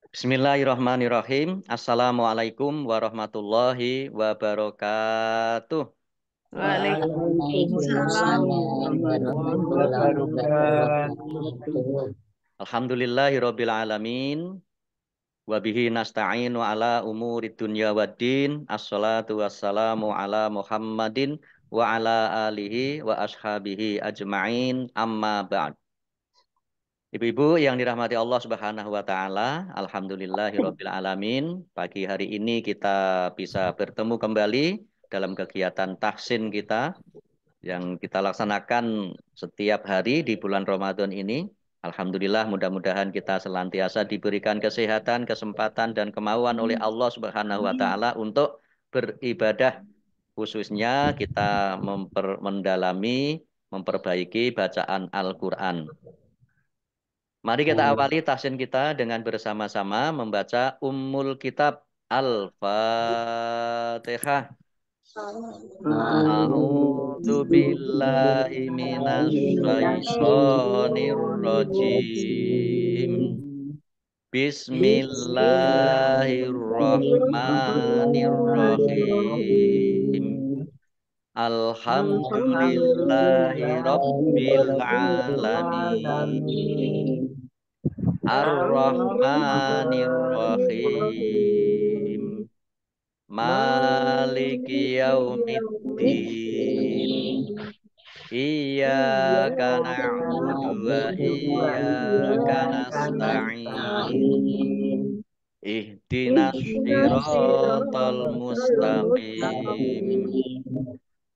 Bismillahirrahmanirrahim. Assalamualaikum warahmatullahi wabarakatuh. Waalaikumsalam Waalaikumsalam warahmatullahi warahmatullahi wabarakatuh. wabarakatuh. Alhamdulillahirabbil alamin. Wa bihi nasta'inu ala umuri dunya waddin. Assalatu wassalamu ala Muhammadin wa ala alihi wa ashabihi ajma'in. Amma ba'd. Ibu-ibu yang dirahmati Allah Subhanahu wa taala, alhamdulillahirabbil alamin. Pagi hari ini kita bisa bertemu kembali dalam kegiatan tahsin kita yang kita laksanakan setiap hari di bulan Ramadan ini. Alhamdulillah, mudah-mudahan kita senantiasa diberikan kesehatan, kesempatan dan kemauan oleh Allah Subhanahu wa taala untuk beribadah, khususnya kita mendalami, memperbaiki bacaan Al-Qur'an. Mari kita awali tahsin kita dengan bersama-sama membaca Ummul Kitab Al-Fatihah. A'udzu billahi minasy syaithanir rajim. Bismillahirrahmanirrahim. Alhamdulillahi rabbil alamin. Ar-Rahmanir Rahim. Maliki yaumiddin. Iyyaka na'budu wa iyyaka nasta'in. Ihdinas siratal mustaqim.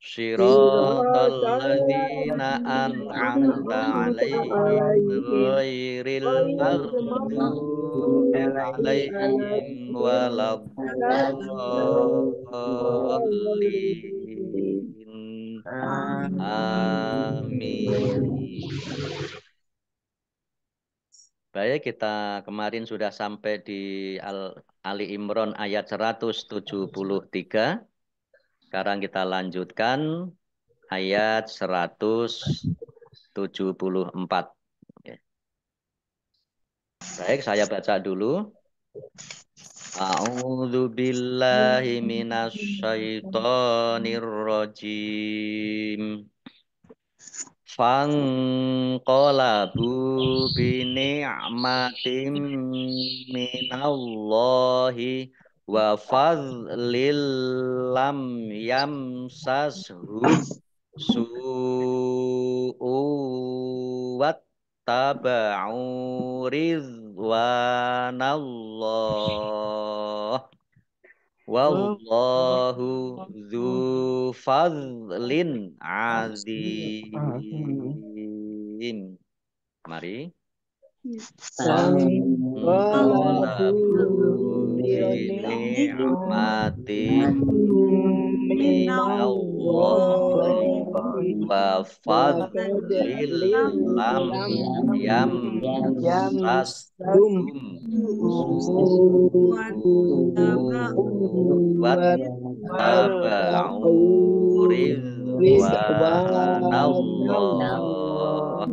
Shiratal ladzina an'amta 'alaihim ghairil maghdubi 'alaihim waladdallin. Amin. Baik, kita kemarin sudah sampai di Ali Imran ayat 173. Sekarang kita lanjutkan ayat 174. Oke. Baik, saya baca dulu. A'udzu billahi minasyaitonir rajim. Fanqalabu bi ni'matin minallahi wa fadlil lam yamsashum su'u wattaba'u ridwanallah wallahu dzu fadlin azim. Mari. Fanqalabu bini'matin minallahi wa fadlil lam yamsashum wattaba'u ridwanallah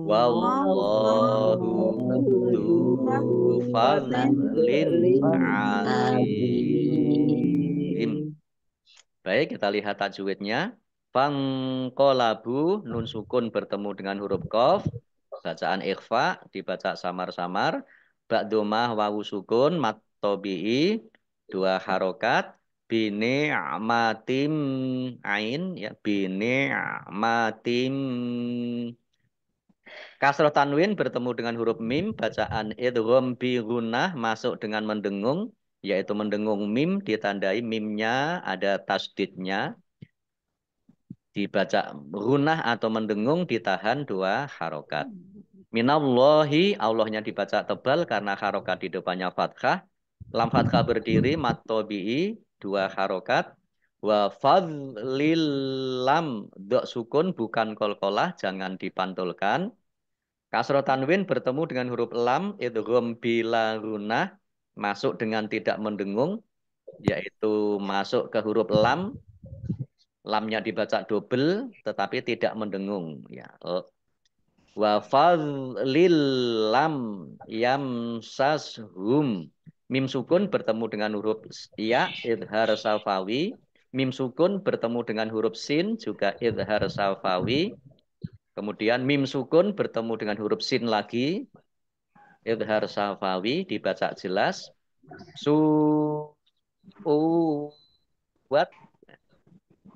wallahu dzu fadlin azim. Baik, kita lihat tajwidnya. Fangqalabu, nun sukun bertemu dengan huruf qaf. Bacaan ikhfa dibaca samar-samar. Ba'domah wawu sukun mat tabi'i 2 harokat. Bini amatim ain ya bini amatim. Kasroh tanwin bertemu dengan huruf mim, bacaan idgham bi gunnah masuk dengan mendengung, yaitu mendengung mim ditandai mimnya ada tasdidnya, dibaca gunnah atau mendengung ditahan 2 harokat. Minallahi, Allahnya dibaca tebal karena harokat di depannya fathah. Lam fathah berdiri mat tabi'i 2 harokat. Wa fadlil lam dok sukun bukan kolkolah, jangan dipantulkan. Kasroh tanwin bertemu dengan huruf lam, idgham bila gunah, masuk dengan tidak mendengung, yaitu masuk ke huruf lam, lamnya dibaca double, tetapi tidak mendengung. Ya. Wa fadlil lam yamsashum. Mim sukun bertemu dengan huruf ya, idhar safawi. Mim sukun bertemu dengan huruf sin, juga idhar safawi. Kemudian mim sukun bertemu dengan huruf sin lagi, idhar safawi, dibaca jelas. Su, u, wat.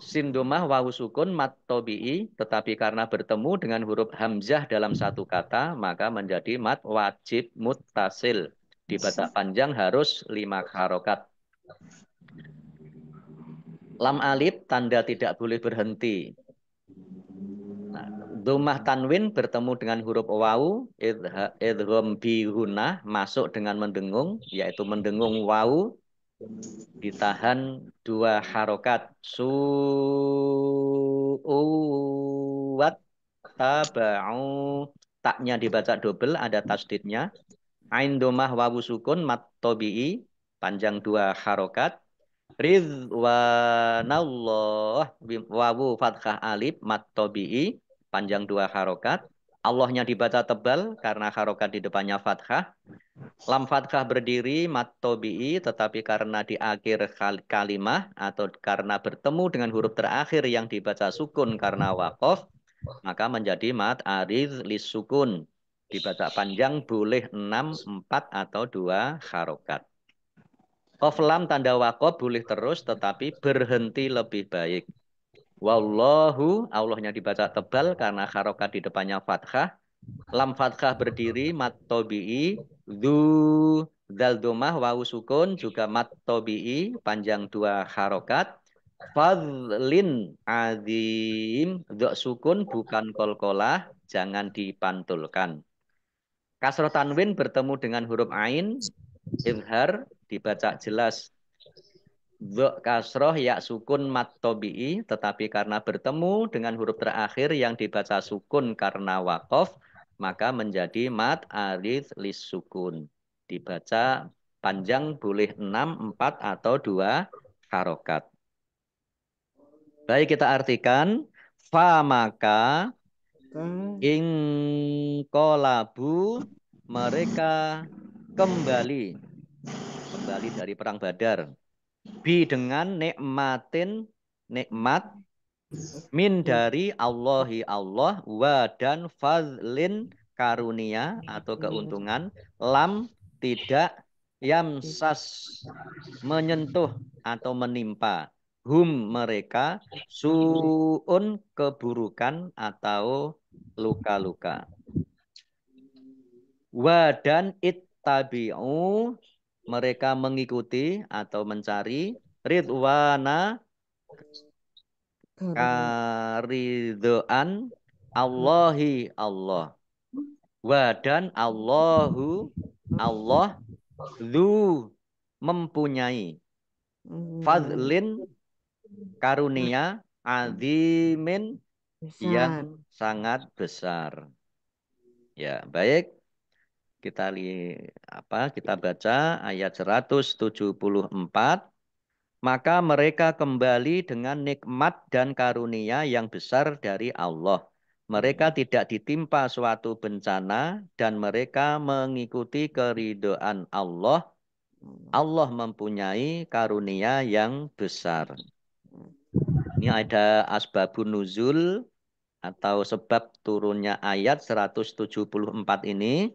Sin domah wawu sukun mat tobi'i, tetapi karena bertemu dengan huruf hamzah dalam satu kata, maka menjadi mat wajib muttasil. Dibaca panjang harus 5 harokat. Lam alif tanda tidak boleh berhenti. Nah, domah tanwin bertemu dengan huruf wawu, idgham bihunah, masuk dengan mendengung, yaitu mendengung wawu, ditahan 2 harokat. Su'uwat taba'u. Taknya dibaca double, ada tasdidnya. Ain domah wawu sukun mat tobi'i, panjang 2 harokat. Ridwanallah, wawu fathah alif mat tobi'i, panjang 2 harokat. Allahnya dibaca tebal karena harokat di depannya fathah. Lam fathah berdiri mat tobi'i, tetapi karena di akhir kalimah atau karena bertemu dengan huruf terakhir yang dibaca sukun karena wakof, maka menjadi mat arid lis sukun. Dibaca panjang boleh 6, 4 atau 2 harokat. Qaf lam tanda wakof boleh terus tetapi berhenti lebih baik. Wallahu, Allahnya dibaca tebal karena harokat di depannya fathah. Lam fathah berdiri mat tobi'i, dzu dal domah wawu sukun juga mat tobi'i, panjang 2 harokat. Fadlin azim, dok sukun bukan kolkolah, jangan dipantulkan. Kasroh tanwin bertemu dengan huruf ain, izhar, dibaca jelas. Dok kasroh ya sukun mat tobi'i, tetapi karena bertemu dengan huruf terakhir yang dibaca sukun karena wakof, maka menjadi mat alif lis sukun. Dibaca panjang boleh 6, 4 atau 2 harokat. Baik, kita artikan. Fa maka ingkolabu, mereka kembali. Kembali dari perang Badar. Bi dengan nikmatin, nikmat. Min dari Allahi Allah. Wa dan fadlin, karunia atau keuntungan. Lam tidak, yamsas menyentuh atau menimpa. Hum mereka, suun keburukan atau luka-luka. Wa dan ittabi'u, mereka mengikuti atau mencari ridwana, karidhoan Allahi Allah. Wa dan Allahu Allah, zu mempunyai, fadlin karunia, azimin yang besar. sangat besar. Ya, baik. Kita baca ayat 174. Maka mereka kembali dengan nikmat dan karunia yang besar dari Allah. Mereka tidak ditimpa suatu bencana dan mereka mengikuti keridhaan Allah. Allah mempunyai karunia yang besar. Ini ada asbabun nuzul atau sebab turunnya ayat 174 ini,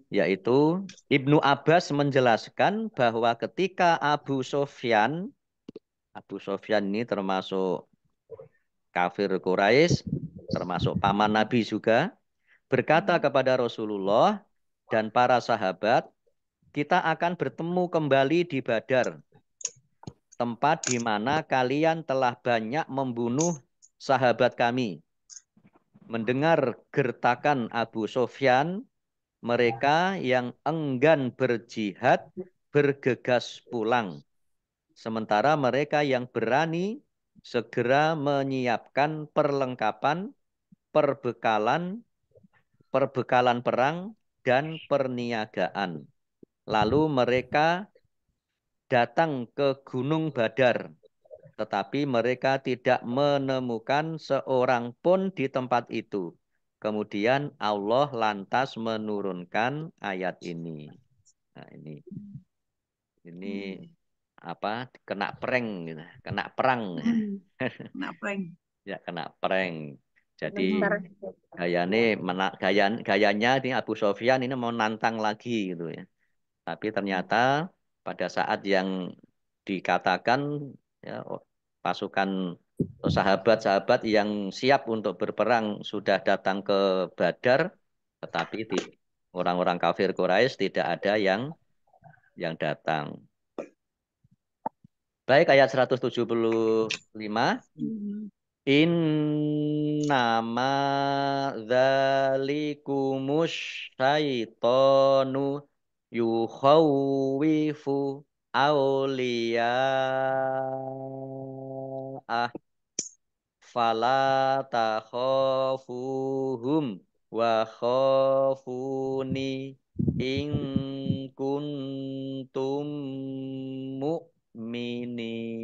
yaitu Ibnu Abbas menjelaskan bahwa ketika Abu Sofyan ini termasuk kafir Quraisy, termasuk paman Nabi juga, berkata kepada Rasulullah dan para sahabat, kita akan bertemu kembali di Badar, tempat di mana kalian telah banyak membunuh sahabat kami. Mendengar gertakan Abu Sofyan, mereka yang enggan berjihad bergegas pulang. Sementara mereka yang berani segera menyiapkan perlengkapan, perbekalan, perbekalan perang, dan perniagaan. Lalu mereka datang ke Gunung Badar, tetapi mereka tidak menemukan seorang pun di tempat itu. kemudian Allah lantas menurunkan ayat ini. Nah, ini apa? Kena prank gitu. Kena perang. Kena prank. Ya, kena prank. Jadi Hmm. gayanya ini Abu Sofyan ini mau nantang lagi gitu ya. Tapi ternyata pada saat yang dikatakan ya, pasukan atau sahabat-sahabat yang siap untuk berperang sudah datang ke Badar, tetapi orang-orang kafir Quraisy tidak ada yang datang. Baik, ayat 175. Hmm. Innama dzalikumus syaitonu yukhawwifu awliya'ah fala takhafuhum wa khafuni in kuntum mu'minin.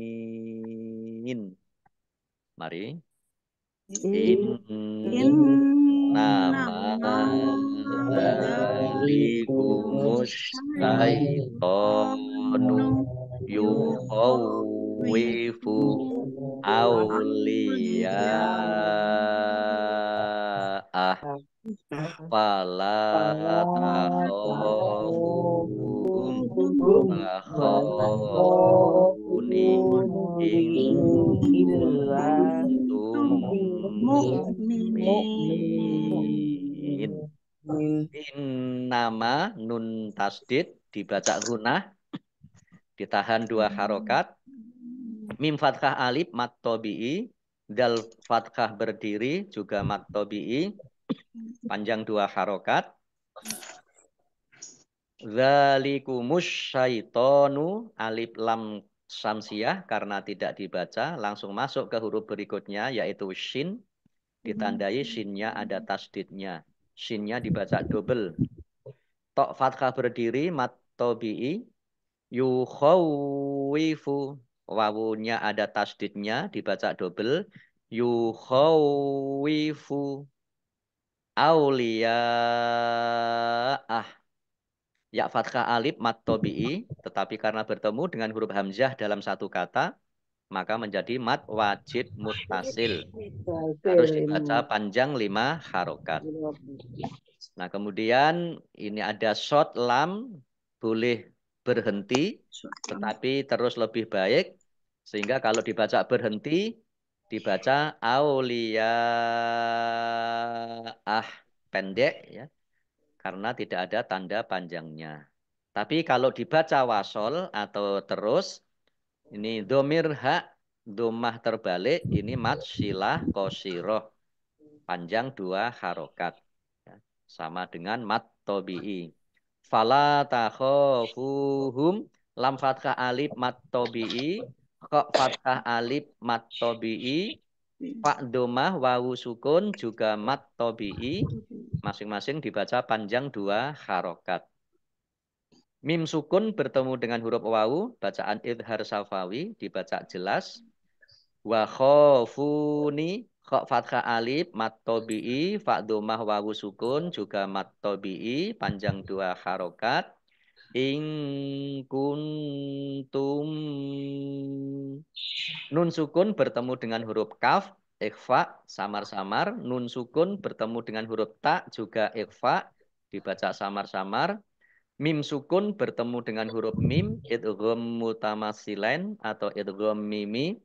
Mari. Innama Innama dzalikumus syaitonu syaitanu yukhawwifu yukhawwifu awliya'ah fala takhafuhum wa khafuni in kuntum kuntum mu'minin. mu'minin. Nama nun tasdid dibaca gunah, ditahan 2 harokat. Mim fathah alif mat tobi'i, dal fathah berdiri juga mat tobi'i, panjang 2 harokat. Dzalikumus syaitonu alif lam samsiah karena tidak dibaca langsung masuk ke huruf berikutnya yaitu shin, ditandai shinnya ada tasdidnya. Shinnya dibaca double. Tok fathah berdiri mat tobi'i, yukhawwifu wawunya ada tasdidnya dibaca double, yukhawwifu auliyaah. Ya fathah alif mat tobi'i, tetapi karena bertemu dengan huruf hamzah dalam satu kata maka menjadi mat wajib muttasil, harus dibaca panjang 5 harokat. Nah, kemudian ini ada short lam, boleh berhenti, tetapi terus lebih baik. Sehingga kalau dibaca berhenti, dibaca auliyaah pendek, ya, karena tidak ada tanda panjangnya. Tapi kalau dibaca wasol atau terus, ini domir hak, domah terbalik, ini mat silah kosiroh, panjang 2 harokat. Ya, sama dengan mat tobi'i. Fala takhofuhum lam fathah alif mat tobi'i, kha fathah alif mat tobi'i, fa domah wawu sukun juga mat tobi'i, masing-masing dibaca panjang 2 harokat. Mim sukun bertemu dengan huruf wawu, bacaan idhar safawi, dibaca jelas. Wa khofuni, kha fathah alif, mat tobi'i, fa domah wawu sukun, juga mat tobi'i, panjang 2 harokat. In kuntum. Nun sukun bertemu dengan huruf kaf, ikhfa, samar-samar. Nun sukun bertemu dengan huruf ta, juga ikhfa, dibaca samar-samar. Mim sukun bertemu dengan huruf mim, idgham mutamatsilain atau idgham mimi,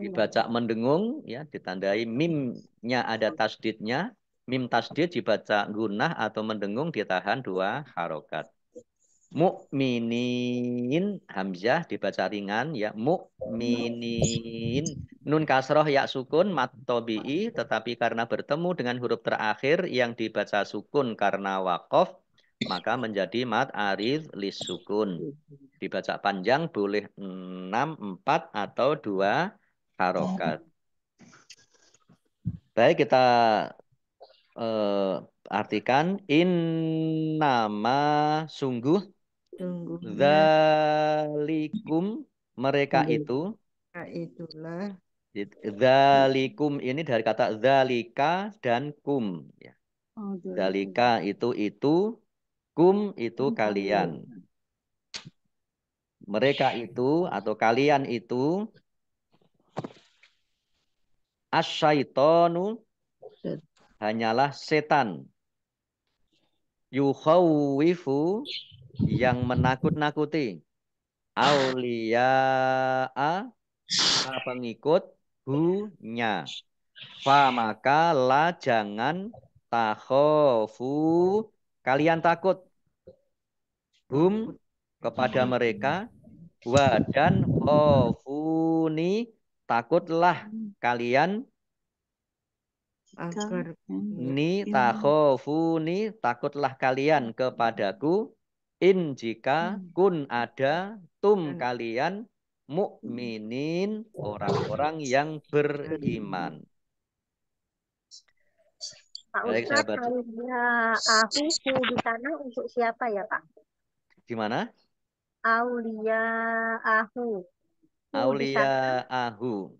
dibaca mendengung, ya, ditandai mimnya ada tasdidnya. Mim tasdid dibaca gunah atau mendengung ditahan 2 harokat. Mukminin hamzah dibaca ringan, ya, mukminin. Nun kasroh ya sukun mat tobi'i, tetapi karena bertemu dengan huruf terakhir yang dibaca sukun karena wakof, maka menjadi mat arid lis sukun. Dibaca panjang boleh 6, 4 atau 2 harokat. Baik, kita artikan in nama sungguh Sungguhnya zalikum mereka itu itulah Dzalikum ini dari kata dzalika dan kum. Ya. Oh, Dzalika itu, kum itu kalian. Mereka itu atau kalian itu asyaitonu hanyalah setan. Yukhawwifu yang menakut-nakuti. Auliya'a para pengikut hu-nya. Fa maka la jangan takhofu kalian takut hum kepada mereka wa dan khofuni takutlah kalian agar ni takhofuni takutlah kalian kepadaku in jika kun ada tum kalian mukminin orang-orang yang beriman. Pak Baik, saya Ustadz, baca. Aulia Ahu di sana untuk siapa ya Pak? Gimana? Aulia Ahu. Di Aulia sana, ahu.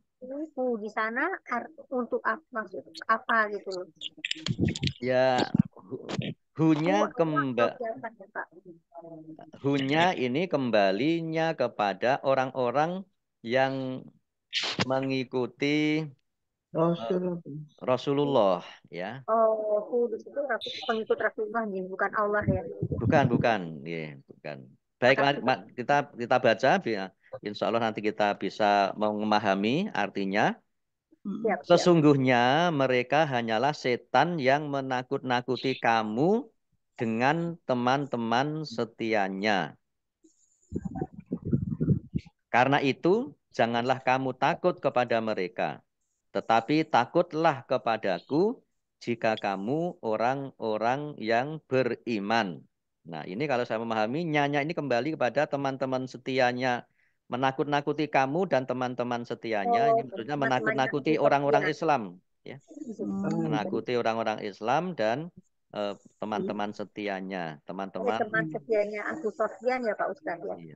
di sana untuk apa maksud apa gitu loh? Ya, hunya Atau siapa ya Pak? hunya ini kembalinya kepada orang-orang yang mengikuti Rasul Rasulullah, ya. Oh, di situ pengikut Rasulullah nih, bukan Allah ya. Bukan, ya, bukan. Baik, Makasih. kita baca, ya. Insya Allah nanti kita bisa memahami artinya. Siap, siap. Sesungguhnya mereka hanyalah setan yang menakut-nakuti kamu dengan teman-teman setianya. Karena itu, janganlah kamu takut kepada mereka, tetapi takutlah kepadaku jika kamu orang-orang yang beriman. Nah, ini kalau saya memahami, nyanya ini kembali kepada teman-teman setianya. Menakut-nakuti kamu dan teman-teman setianya, Oh, ini maksudnya teman-temannya menakut-nakuti Abu orang-orang Sofyan. Islam. Ya. Jadi Menakuti orang-orang Islam dan teman-teman setianya. Teman-teman, teman setianya Abu Sofyan ya Pak Ustadz ya. iya.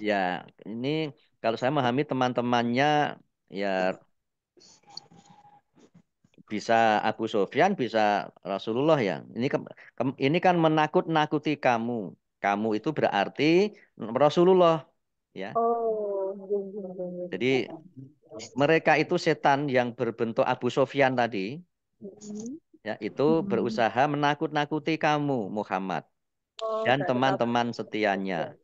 Ya, ini kalau saya memahami teman-temannya ya bisa Abu Sofyan, bisa Rasulullah ya. Ini kan menakut-nakuti kamu. Kamu itu berarti Rasulullah ya. Oh, Jadi mereka itu setan yang berbentuk Abu Sofyan tadi ya, itu berusaha menakut-nakuti kamu Muhammad oh, dan berarti kalau teman-teman setianya.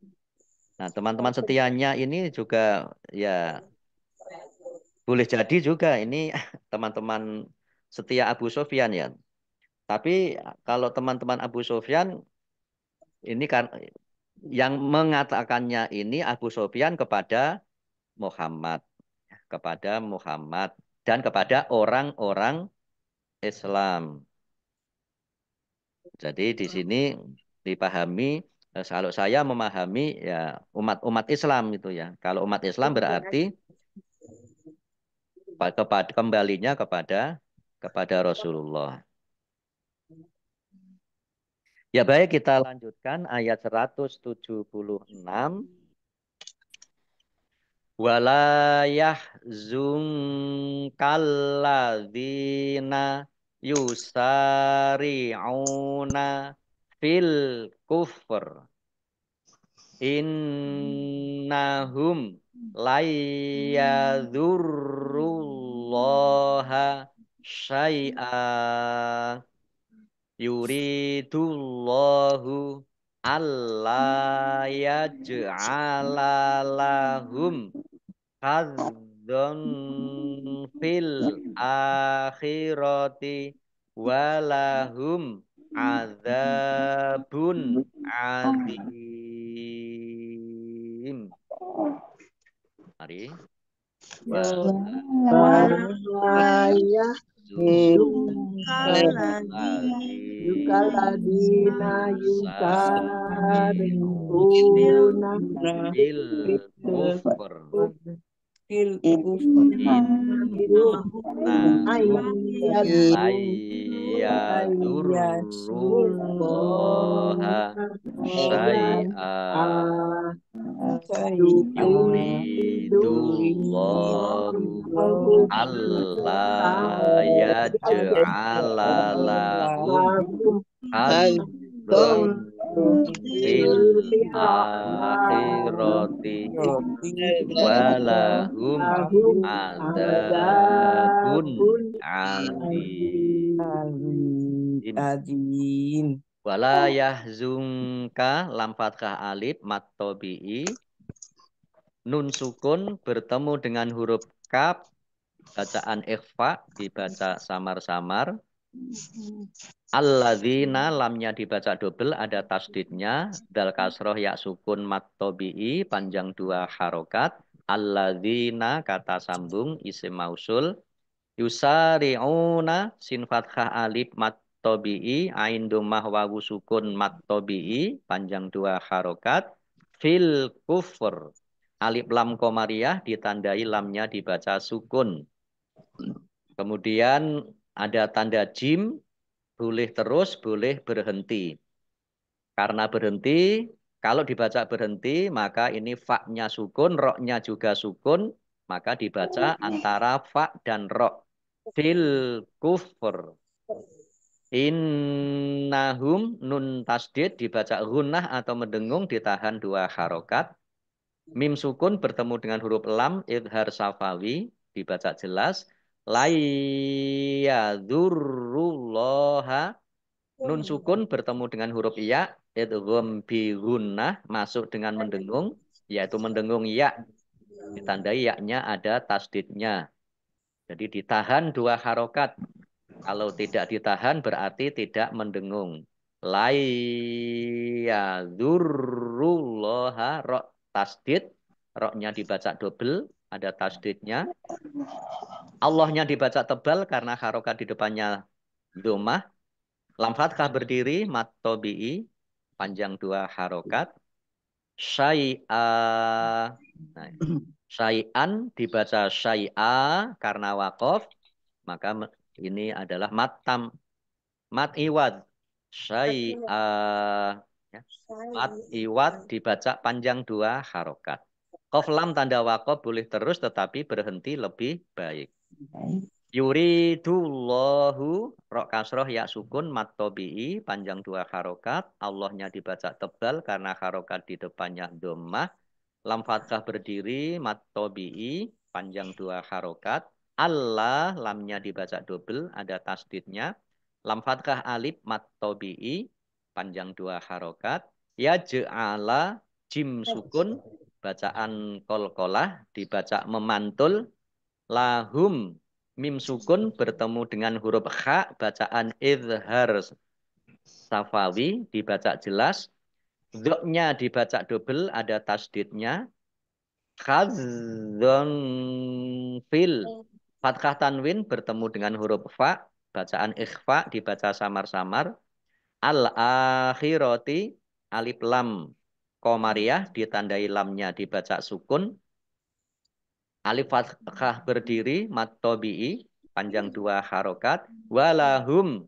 Nah, teman-teman setianya ini juga ya boleh jadi juga ini teman-teman setia Abu Sofyan ya. Tapi kalau teman-teman Abu Sofyan ini kan yang mengatakannya ini Abu Sofyan kepada Muhammad dan kepada orang-orang Islam. Jadi di sini dipahami kalau saya memahami ya umat-umat Islam itu ya. Kalau umat Islam berarti kembalinya kepada Rasulullah. Ya baik, kita lanjutkan ayat 176. Wala yahzunkalladzina yusari'una fil kufr. Innahum layyadurrullaha syai'a yuridullahu alla yaj'ala lahum hadzan fil akhirati walahum adzabun azim. Mari. Walaya yukaladina yusari'una Fil kufur innahum layyadurrullaha syai'a yuridu yuridullahu alla yaj'ala lahum hadzan fil akhirati walahum adzabun azim. Azim. Wala yahzunka lam fathah alif mat tabi'i nun sukun bertemu dengan huruf kaf bacaan ikhfa dibaca samar-samar. Alladzina lamnya dibaca double ada tasdidnya dal kasroh ya sukun mat tabi'i panjang 2 harokat. Alladzina kata sambung isim mausul. Yusari'una sin fathah alif mat tabi'i ain dhammah wawu sukun mat tabi'i panjang 2 harokat fil kufur alif lam komariah ditandai lamnya dibaca sukun. Kemudian ada tanda jim boleh terus boleh berhenti. Karena berhenti kalau dibaca berhenti maka ini fa-nya sukun, ro-nya juga sukun, maka dibaca antara fa dan ro. Fil kufur. Innahum nun tasdid dibaca gunnah atau mendengung ditahan 2 harokat. Mim sukun bertemu dengan huruf lam idhar safawi dibaca jelas. Layyadurrullaha nun sukun bertemu dengan huruf ya idgham bi gunnah masuk dengan mendengung yaitu mendengung ya ditandai ya-nya ada tasdidnya. Jadi ditahan 2 harokat. Kalau tidak ditahan berarti tidak mendengung. Layyadurrullaha ro tasdid. Ro-nya dibaca double. Ada tasdidnya. Allahnya dibaca tebal karena harokat di depannya domah. Lam fathah berdiri. Mat tobi'i. Panjang 2 harokat. Syai'a. Nah, syai'an dibaca syai'a karena wakof. Maka ini adalah matam. Mat iwad. Syai'a. Ya. Mat iwad dibaca panjang 2 harokat. Qaf lam tanda wakof boleh terus tetapi berhenti lebih baik. Yuridullahu ro kasroh ya sukun mat tobi'i panjang 2 harokat. Allahnya dibaca tebal karena harokat di depannya dhammah. Lam fathah berdiri mat tobi'i panjang 2 harokat. Allah lamnya dibaca double ada tasdidnya. Lam fathah alif mat tobi'i panjang 2 harokat. Ya ja'ala jim sukun bacaan kolkolah dibaca memantul. Lahum mim sukun bertemu dengan huruf kha bacaan izhar safawi dibaca jelas. Dzoknya dibaca double ada tasdidnya. Khadzon fil fathah tanwin bertemu dengan huruf fa bacaan ikhfa dibaca samar-samar. Al akhirati alif lam komariah ditandai lamnya dibaca sukun. Alif fathah berdiri mat tobi'i panjang 2 harokat. Walahum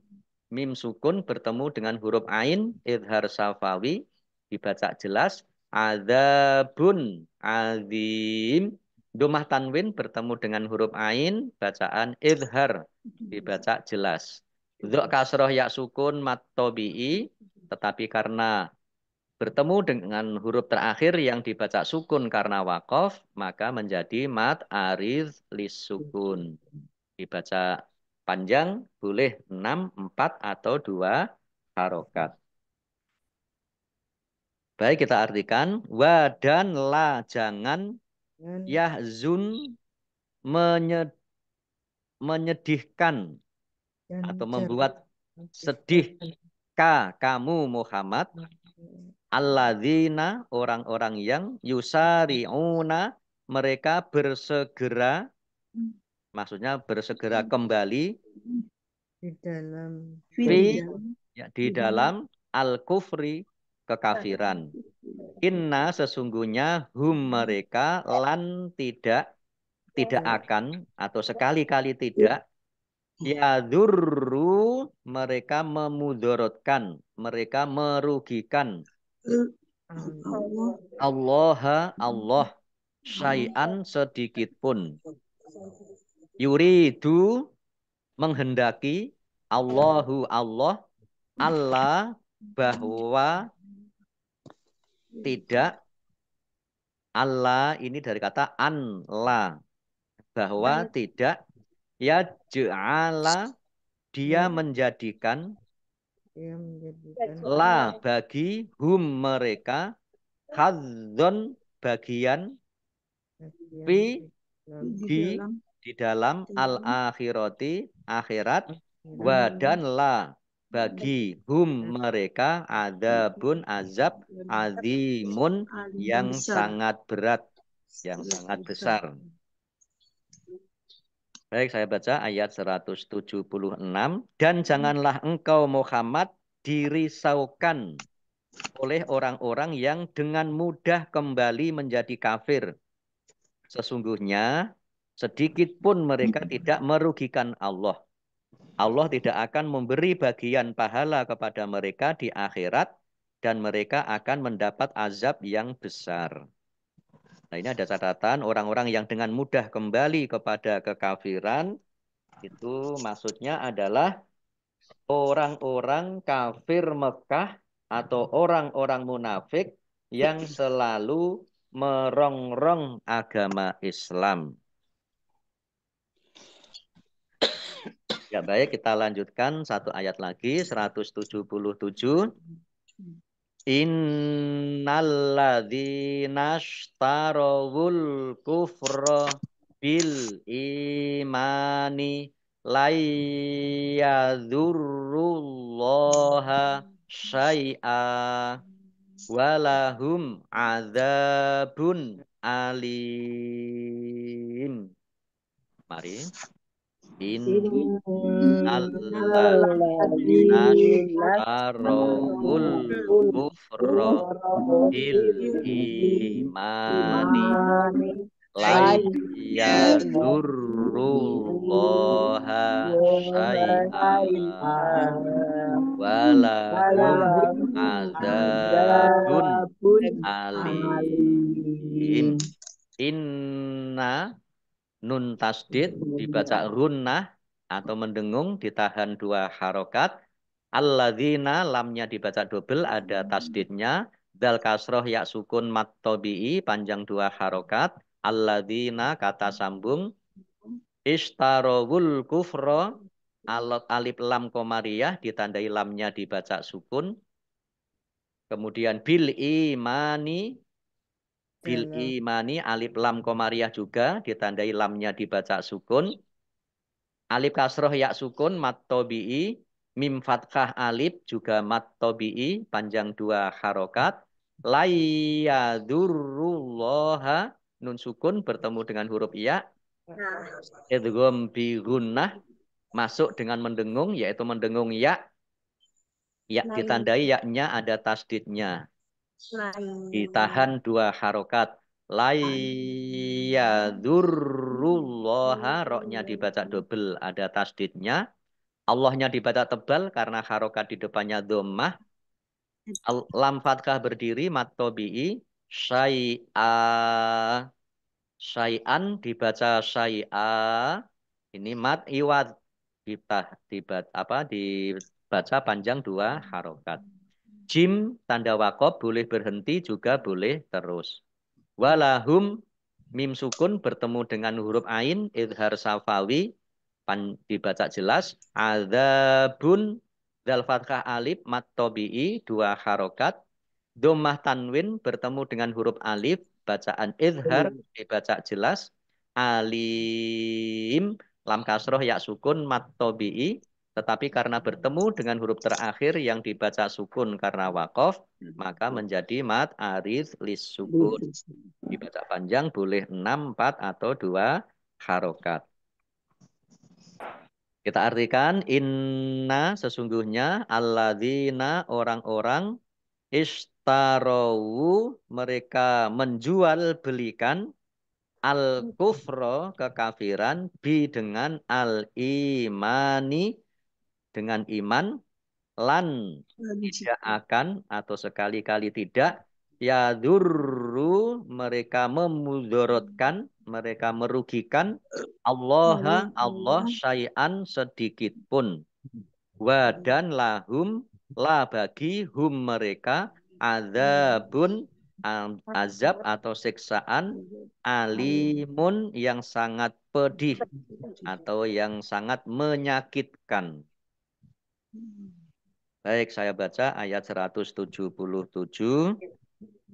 mim sukun bertemu dengan huruf ain idhar safawi dibaca jelas. Adzabun azim. Domah tanwin bertemu dengan huruf ain bacaan idhar dibaca jelas. Dzok kasroh ya sukun mat tobi'i tetapi karena bertemu dengan huruf terakhir yang dibaca sukun karena wakof, maka menjadi mat ariz lis sukun. Dibaca panjang, boleh 6, 4, atau 2 harokat. Baik, kita artikan. Wa dan la, jangan yahzun menyedihkan atau membuat sedih kamu Muhammad. Alladzina orang-orang yang yusari'una mereka bersegera maksudnya bersegera kembali Di dalam. di dalam al-kufri kekafiran. Inna sesungguhnya hum mereka lan tidak akan atau sekali-kali tidak yadurru mereka memudorotkan mereka merugikan Allah syai'an sedikit pun. Yuridu menghendaki Allahu Allah bahwa tidak Allah ini dari kata la bahwa tidak ya ja'ala dia menjadikan Dia menjadikan la bagi mereka hadzon bagian bagian fi di di dalam dalam al akhirati akhirat akhirat dan la bagi mereka adabun azab azimun yang sangat berat yang sangat besar. Baik, saya baca ayat 176. Dan janganlah engkau Muhammad dirisaukan oleh orang-orang yang dengan mudah kembali menjadi kafir. Sesungguhnya sedikit pun mereka tidak merugikan Allah. Allah tidak akan memberi bagian pahala kepada mereka di akhirat dan mereka akan mendapat azab yang besar. Nah, ini ada catatan orang-orang yang dengan mudah kembali kepada kekafiran itu maksudnya adalah orang-orang kafir Mekah atau orang-orang munafik yang selalu merongrong agama Islam. Ya baik, kita lanjutkan satu ayat lagi, 177. Innalladzina ashtarawul kufra bil imani layyadurrullaha syai'a walahum adzabun alim. Mari. Innalladzina ashtarawul kufra bil imani layyadurrullaha syai'a walahum adzabun alim. Inna nun tasdid dibaca runnah atau mendengung ditahan 2 harokat. Alladzina lamnya dibaca double ada tasdidnya. Dal kasroh ya sukun mat tobi'i panjang 2 harokat. Alladzina kata sambung. Ishtarawul kufro alif lam komariyah ditandai lamnya dibaca sukun. Kemudian bil imani alif lam komariyah juga ditandai lamnya dibaca sukun. Alif kasroh ya sukun mat tobi'i. Mim fathah alif juga mat tobi'i panjang 2 harokat. Layyadurrullaha nun sukun bertemu dengan huruf ya. Idgham bi gunnah masuk dengan mendengung yaitu mendengung ya. Ya ditandai yaknya ada tasdidnya. Ditahan 2 harokat. Layyadurrullaha roknya dibaca double ada tasdidnya. Allahnya dibaca tebal karena harokat di depannya dhammah. Lam fathah berdiri mat tobi'i syai'a. Syai'an dibaca syai'a. Ini mat iwad dibaca panjang 2 harokat. Jim tanda wakob boleh berhenti juga boleh terus. Walahum mim sukun bertemu dengan huruf ain idhar safawi dibaca jelas. Adzabun dal fathah alif mat tobi'i 2 harokat. Dhammah tanwin bertemu dengan huruf alif bacaan idhar dibaca jelas. Alim lam kasroh ya sukun mat tobi'i tetapi karena bertemu dengan huruf terakhir yang dibaca sukun karena wakof maka menjadi mat arid lis sukun. Dibaca panjang boleh 6, 4 atau 2 harokat. Kita artikan inna sesungguhnya alladzina orang-orang istarawu mereka menjual belikan al kufro kekafiran bi dengan al imani dengan iman lan tidak akan atau sekali-kali tidak yadurru mereka memudorotkan, mereka merugikan Allah syai'an sedikit pun. Wa dan lahum la bagi hum mereka azabun azab atau siksaan alimun yang sangat pedih atau yang sangat menyakitkan. Baik, saya baca ayat 177.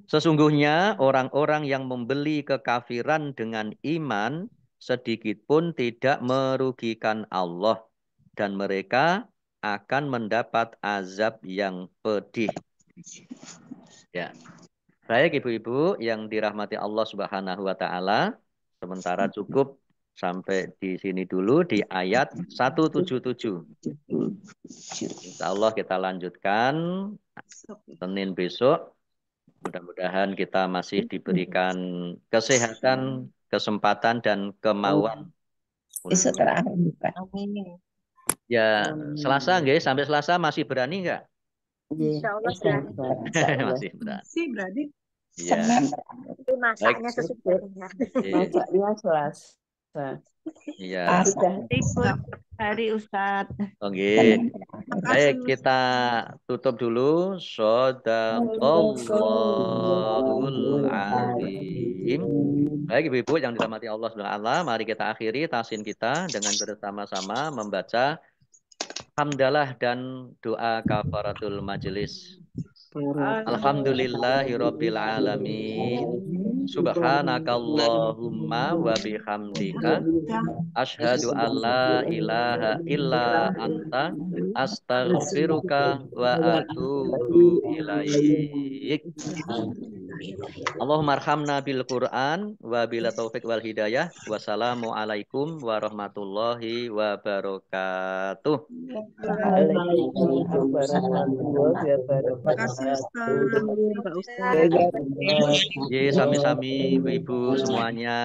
Sesungguhnya orang-orang yang membeli kekafiran dengan iman sedikit pun tidak merugikan Allah dan mereka akan mendapat azab yang pedih. Ya. Baik ibu-ibu yang dirahmati Allah Subhanahu wa taala, sementara cukup sampai di sini dulu di ayat 177. Insya Allah kita lanjutkan Senin besok. Mudah-mudahan kita masih diberikan kesehatan, kesempatan, dan kemauan. Isu terakhir bukan. Ya, Selasa nggih, sampai Selasa masih berani nggak? Insya Allah berani. Masih berani. Sih berarti. Ya. Tapi masaknya sesudahnya. Masaknya Selasa. Iya. Ikut hari Ustadz. Oke. Baik, kita tutup dulu. Shadaqallahul azim. Baik ibu-ibu yang dirahmati Allah SWT, mari kita akhiri tahsin kita dengan bersama-sama membaca hamdalah dan doa kafaratul majelis. Alhamdulillahirabbil alamin. Subhanakallahumma wa bihamdika asyhadu an la ilaha illa anta astaghfiruka wa atubu ilaik. Allahumma arhamna bil Qur'an wa bila taufik wal hidayah. Wassalamualaikum warahmatullahi wabarakatuh. Waalaikumsalam warahmatullahi wabarakatuh. Ye, sami-sami ibu-ibu semuanya.